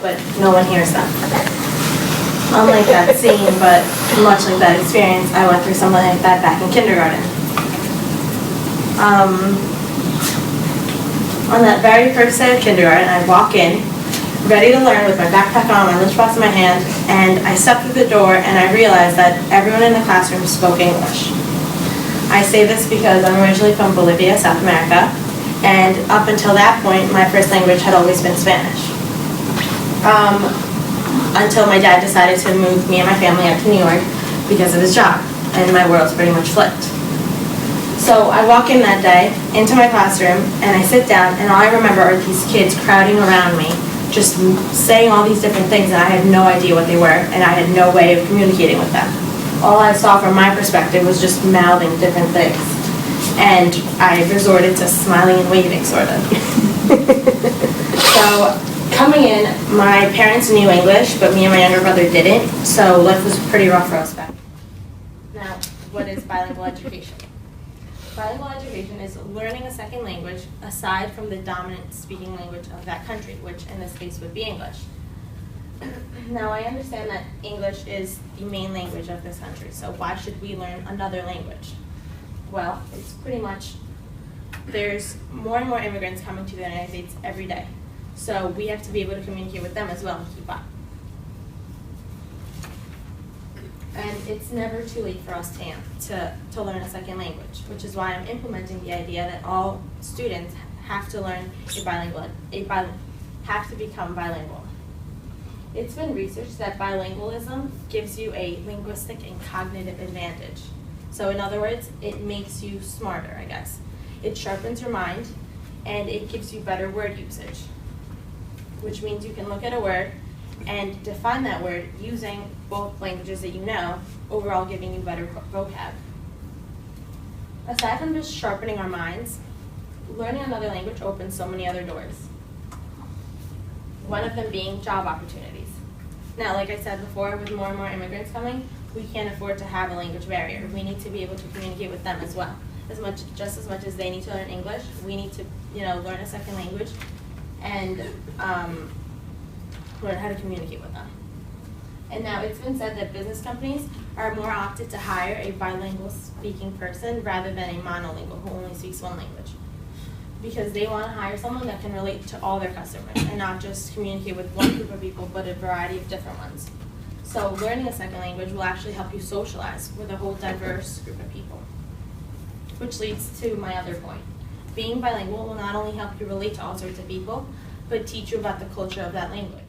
but no one hears them. Unlike that scene, but much like that experience, I went through something like that back in kindergarten. On that very first day of kindergarten, I walk in, ready to learn with my backpack on, my lunchbox in my hand, and I step through the door and I realize that everyone in the classroom spoke English. I say this because I'm originally from Bolivia, South America, and up until that point, my first language had always been Spanish. Until my dad decided to move me and my family out to New York because of his job, and my world's pretty much flipped. So I walk in that day into my classroom and I sit down, and all I remember are these kids crowding around me, just saying all these different things, and I had no idea what they were, and I had no way of communicating with them. All I saw from my perspective was just mouthing different things, and I resorted to smiling and waving, sort of. So coming in, my parents knew English, but me and my younger brother didn't, so life was pretty rough for us back then. Now, what is bilingual education? Bilingual education is learning a second language aside from the dominant speaking language of that country, which in this case would be English. Now, I understand that English is the main language of this country, so why should we learn another language? Well, it's pretty much, there's more and more immigrants coming to the United States every day, so we have to be able to communicate with them as well and keep up. And it's never too late for us to learn a second language, which is why I'm implementing the idea that all students have to learn have to become bilingual. It's been researched that bilingualism gives you a linguistic and cognitive advantage. So in other words, it makes you smarter, I guess. It sharpens your mind, and it gives you better word usage, which means you can look at a word and define that word using both languages that you know, overall giving you better vocab. Aside from just sharpening our minds, learning another language opens so many other doors. One of them being job opportunities. Now, like I said before, with more and more immigrants coming, we can't afford to have a language barrier. We need to be able to communicate with them as well. Just as much as they need to learn English, we need to, learn a second language and learn how to communicate with them. And now it's been said that business companies are more opted to hire a bilingual speaking person rather than a monolingual who only speaks one language, because they want to hire someone that can relate to all their customers and not just communicate with one group of people but a variety of different ones. So learning a second language will actually help you socialize with a whole diverse group of people, which leads to my other point. Being bilingual will not only help you relate to all sorts of people, but teach you about the culture of that language.